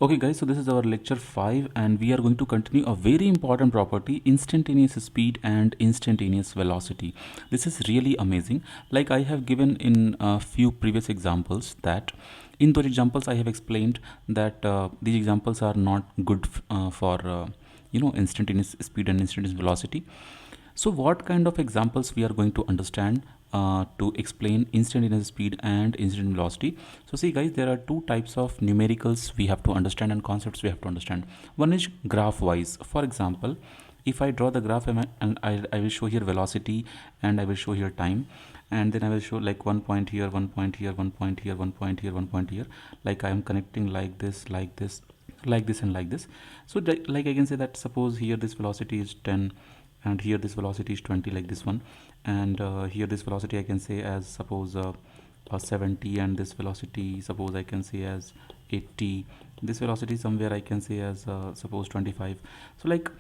Okay guys, so this is our lecture 5 and we are going to continue a very important property, instantaneous speed and instantaneous velocity. This is really amazing. Like I have given in a few previous examples that in those examples I have explained that these examples are not good for instantaneous speed and instantaneous velocity. So what kind of examples we are going to understand to explain instantaneous speed and instantaneous velocity? So see guys, there are two types of numericals we have to understand and concepts we have to understand. One is graph wise. For example, if I draw the graph and I will show here velocity and I will show here time, and then I will show like 1 point here, 1 point here, 1 point here, 1 point here, 1 point here, like I am connecting like this, like this, like this and like this. So like I can say that suppose here this velocity is 10 and here this velocity is 20, like this one, and here this velocity I can say as suppose 70, and this velocity suppose I can say as 80, this velocity somewhere I can say as suppose 25. So like,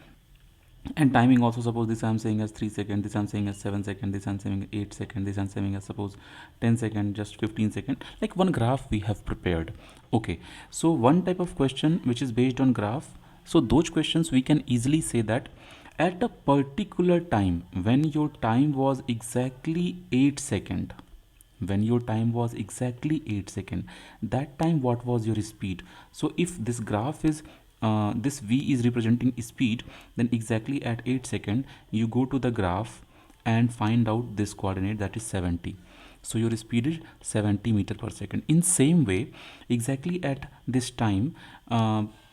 and timing also, suppose this I'm saying as 3 seconds, this I'm saying as 7 seconds, this I'm saying 8 seconds, this I'm saying as suppose 10 seconds, just 15 seconds, like one graph we have prepared. Okay, so one type of question which is based on graph, so those questions we can easily say that at a particular time when your time was exactly 8 seconds, when your time was exactly 8 seconds, that time what was your speed? So if this graph is this v is representing speed, then exactly at 8 seconds you go to the graph and find out this coordinate, that is 70. So your speed is 70 meter per second. In same way, exactly at this time,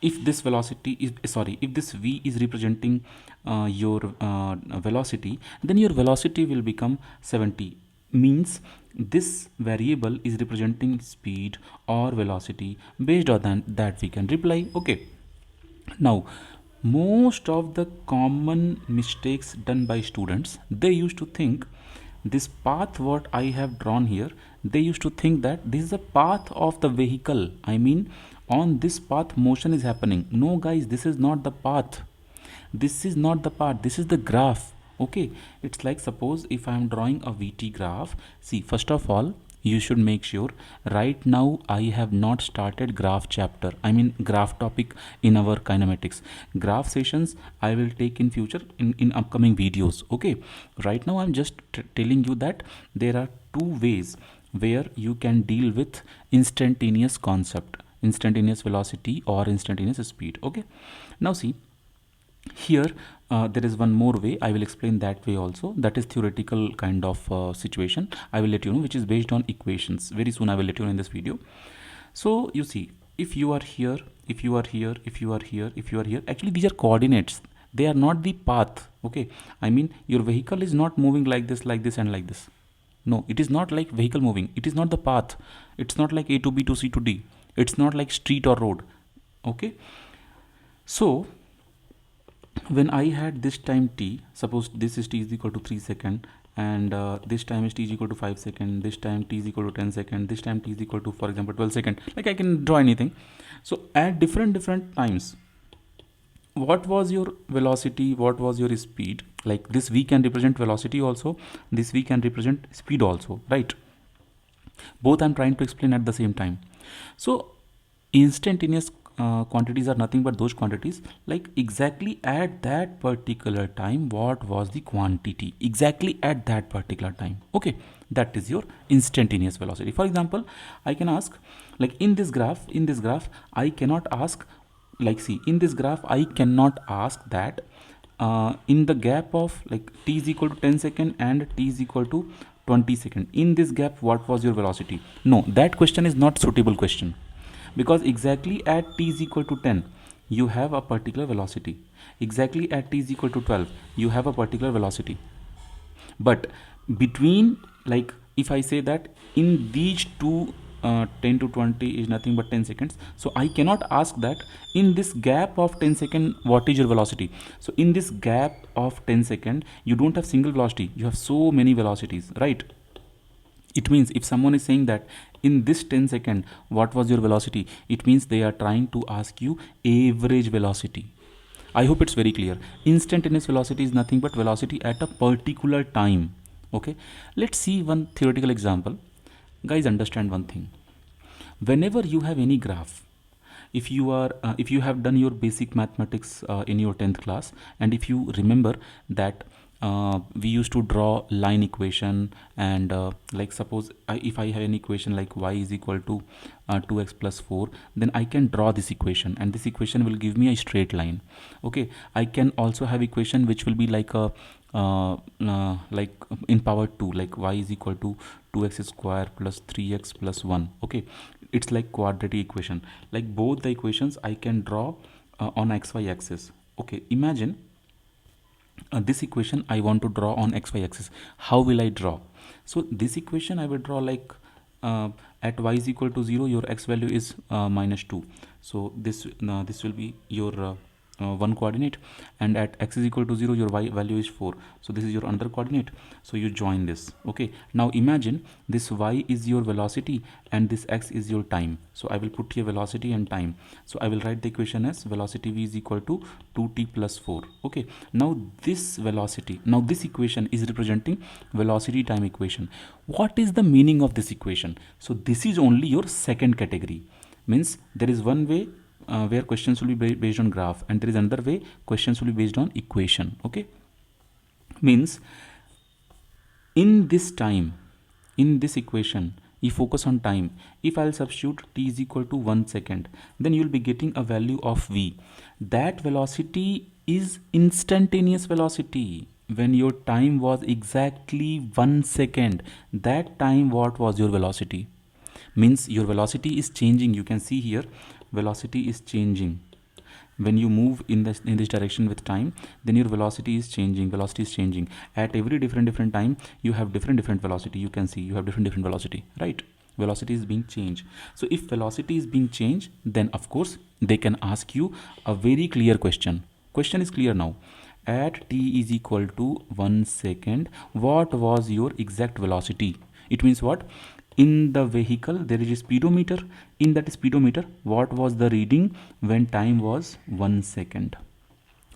if this velocity is if this v is representing your velocity, then your velocity will become 70. Means this variable is representing speed or velocity. Based on that we can reply. Okay. Now, most of the common mistakes done by students, they used to think this path what I have drawn here, they used to think that this is the path of the vehicle. I mean, on this path motion is happening. No guys, this is not the path. This is not the path. This is the graph. Okay, it's like suppose if I am drawing a VT graph. See, first of all, you should make sure right now I have not started graph chapter, I mean graph topic in our kinematics. Graph sessions I will take in future in upcoming videos. Okay, right now I'm just telling you that there are two ways where you can deal with instantaneous concept, instantaneous velocity or instantaneous speed. Okay, now see here there is one more way. I will explain that way also. That is theoretical kind of situation. I will let you know, which is based on equations. Very soon I will let you know in this video. So you see, if you are here, if you are here, if you are here, if you are here, actually these are coordinates. They are not the path. Okay, I mean your vehicle is not moving like this and like this. No, it is not like vehicle moving. It is not the path. It's not like A to B to C to D. It's not like street or road. Okay, so when I had this time t, suppose this is t is equal to 3 seconds, and this time is t is equal to 5 seconds, this time t is equal to 10 seconds, this time t is equal to, for example, 12 seconds, like I can draw anything. So at different times, what was your velocity, what was your speed? Like this v can represent velocity also, this v can represent speed also, right? Both I'm trying to explain at the same time. So instantaneous quantities are nothing but those quantities, like exactly at that particular time what was the quantity, exactly at that particular time. Okay, that is your instantaneous velocity. For example, I can ask, like in this graph I cannot ask, like see, in this graph I cannot ask that in the gap of like t is equal to 10 seconds and t is equal to 20 seconds, in this gap what was your velocity? No, that question is not suitable question, because exactly at t is equal to 10 you have a particular velocity, exactly at t is equal to 12 you have a particular velocity, but between, like if I say that in these two 10 to 20 is nothing but 10 seconds, so I cannot ask that in this gap of 10 seconds what is your velocity. So in this gap of 10 seconds you don't have single velocity, you have so many velocities, right? It means if someone is saying that in this 10 second what was your velocity, it means they are trying to ask you average velocity. I hope it's very clear. Instantaneous velocity is nothing but velocity at a particular time. Okay, let's see one theoretical example. Guys, understand one thing. Whenever you have any graph, if you have done your basic mathematics in your 10th class, and if you remember that we used to draw line equation, and like suppose if I have an equation like y is equal to 2x plus 4, then I can draw this equation, and this equation will give me a straight line. Okay, I can also have equation which will be like a like in power 2, like y is equal to 2x square plus 3x plus 1. Okay, it's like quadratic equation. Like both the equations I can draw on xy axis. Okay, imagine this equation I want to draw on xy axis. How will I draw? So this equation I will draw like at y is equal to 0, your x value is minus 2. So this will be your one coordinate, and at x is equal to 0, your y value is 4. So this is your another coordinate. So you join this. Okay, now imagine this y is your velocity and this x is your time. So I will put here velocity and time. So I will write the equation as velocity v is equal to 2t plus 4. Okay, now this velocity, now this equation is representing velocity time equation. What is the meaning of this equation? So this is only your second category. Means there is one way where questions will be based on graph, and there is another way questions will be based on equation. Okay, means in this time, in this equation, you focus on time. If I'll substitute t is equal to 1 second, then you'll be getting a value of v. That velocity is instantaneous velocity. When your time was exactly 1 second, that time what was your velocity? Means your velocity is changing. You can see here velocity is changing. When you move in this direction with time, then your velocity is changing. Velocity is changing at every different time. You have different velocity. You can see you have different velocity, right? Velocity is being changed. So if velocity is being changed, then of course they can ask you a very clear question. Question is clear now. At t is equal to 1 second, what was your exact velocity? It means what? In the vehicle there is a speedometer. In that speedometer, what was the reading when time was 1 second?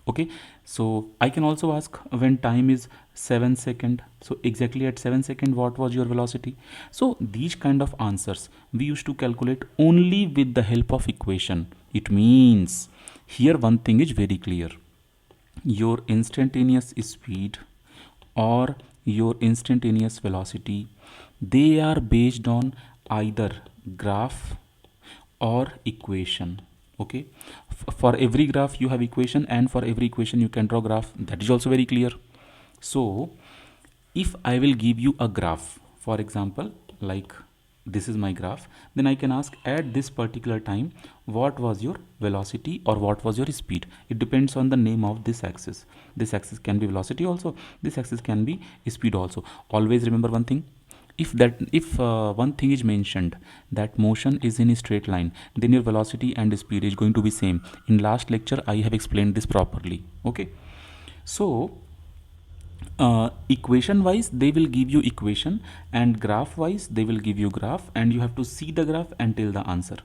Okay, so I can also ask when time is 7 second. So exactly at 7 second, what was your velocity? So these kind of answers we used to calculate only with the help of equation. It means here one thing is very clear. Your instantaneous speed or your instantaneous velocity, they are based on either graph or equation. Okay, for every graph you have equation, and for every equation you can draw graph. That is also very clear. So if I will give you a graph, for example, like this is my graph, then I can ask at this particular time what was your velocity or what was your speed. It depends on the name of this axis. This axis can be velocity also, this axis can be speed also. Always remember one thing, if one thing is mentioned that motion is in a straight line, then your velocity and speed is going to be same. In last lecture I have explained this properly. Okay, so equation wise they will give you equation, and graph wise they will give you graph, and you have to see the graph and tell the answer.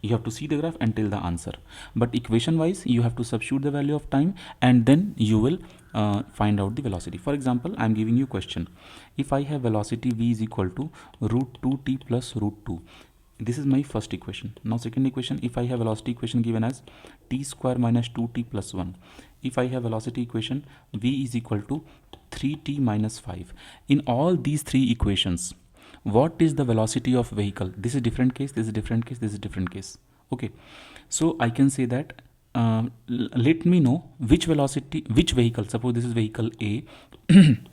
You have to see the graph and tell the answer. But equation wise you have to substitute the value of time, and then you will find out the velocity. For example, I am giving you question. If I have velocity v is equal to root 2t plus root 2, this is my first equation. Now second equation, if I have velocity equation given as t square minus 2t plus 1. If I have velocity equation v is equal to 3t minus 5. In all these three equations, what is the velocity of vehicle? This is different case, this is different case, this is different case. Okay, so I can say that let me know which velocity, which vehicle. Suppose this is vehicle A,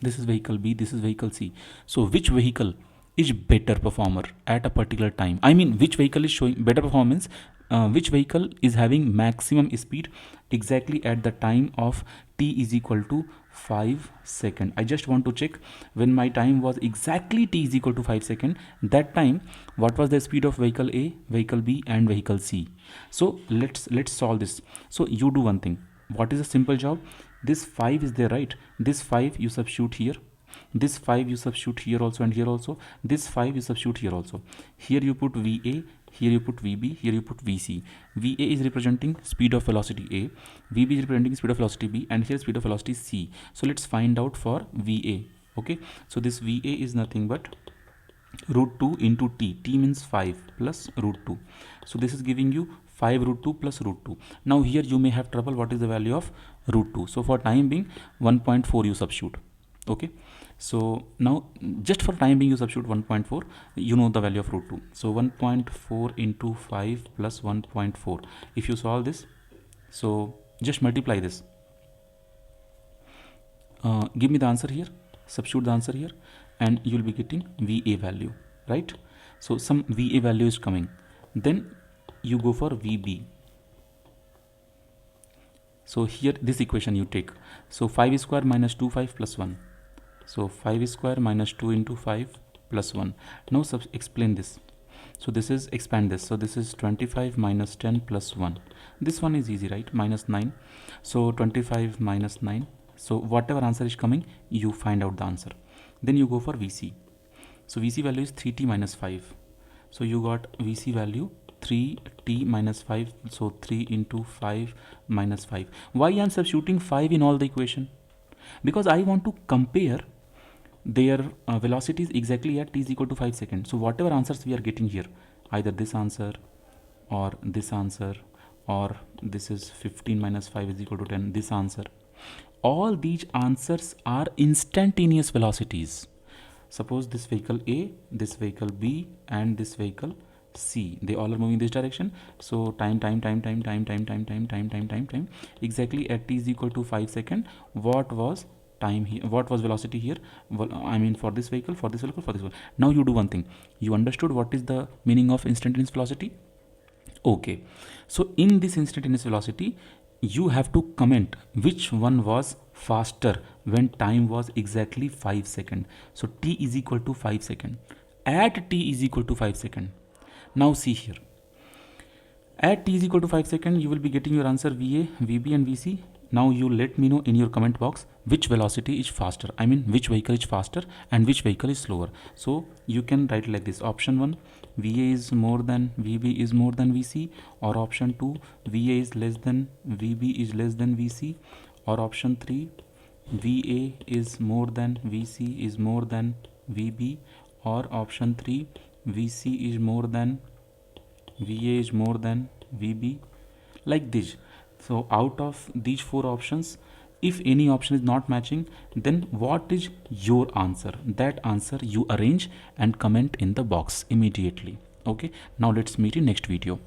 this is vehicle B, this is vehicle C. So which vehicle is better performer at a particular time? I mean, which vehicle is showing better performance? Which vehicle is having maximum speed exactly at the time of t is equal to 5 second. I just want to check when my time was exactly t is equal to 5 second, that time what was the speed of vehicle A, vehicle B and vehicle C. So let's solve this. So you do one thing. What is a simple job? This 5 is there, right? This 5 you substitute here, this 5 you substitute here also, and here also. This 5 you substitute here also. Here you put VA, here you put VB, here you put VC. VA is representing speed of velocity A, VB is representing speed of velocity B, and here speed of velocity C. So let's find out for VA. Okay, so this VA is nothing but root 2 into t. T means 5 plus root 2. So this is giving you 5 root 2 plus root 2. Now here you may have trouble, what is the value of root 2? So for time being 1.4 you substitute. Okay, so now just for time being you substitute 1.4, you know the value of root 2. So 1.4 into 5 plus 1.4, if you solve this, so just multiply this, give me the answer here, substitute the answer here, and you will be getting VA value, right? So some VA value is coming, then you go for VB. So here this equation you take, so 5 square minus 2 5 plus 1, so 5 square minus 2 into 5 plus 1. Now explain this. So this is, expand this, so this is 25 minus 10 plus 1. This one is easy, right? Minus 9. So 25 minus 9. So whatever answer is coming, you find out the answer. Then you go for VC. So VC value is 3t minus 5. So you got VC value 3t minus 5. So 3 into 5 minus 5. Why I am substituting 5 in all the equation? Because I want to compare their velocities exactly at t is equal to 5 seconds. So whatever answers we are getting here, either this answer or this answer, or this is 15 minus 5 is equal to 10, this answer, all these answers are instantaneous velocities. Suppose this vehicle A, this vehicle B, and this vehicle C, they all are moving this direction. So time, exactly at t is equal to 5 seconds, what was time here, what was velocity here? Well, I mean for this vehicle, for this vehicle, for this vehicle. Now you do one thing, you understood what is the meaning of instantaneous velocity? Okay, so in this instantaneous velocity, you have to comment which one was faster when time was exactly 5 seconds. So t is equal to 5 seconds. At t is equal to 5 seconds. Now see here. At t is equal to 5 seconds, you will be getting your answer VA, VB and VC. Now you let me know in your comment box which velocity is faster. I mean which vehicle is faster and which vehicle is slower. So you can write like this. Option 1, VA is more than, VB is more than VC. Or option 2, VA is less than, VB is less than VC. Or option 3, VA is more than, VC is more than VB. Or option 3, VC is more than, VA is more than VB. Like this. So out of these 4 options, if any option is not matching, then what is your answer? That answer you arrange and comment in the box immediately. Okay, now let's meet in next video.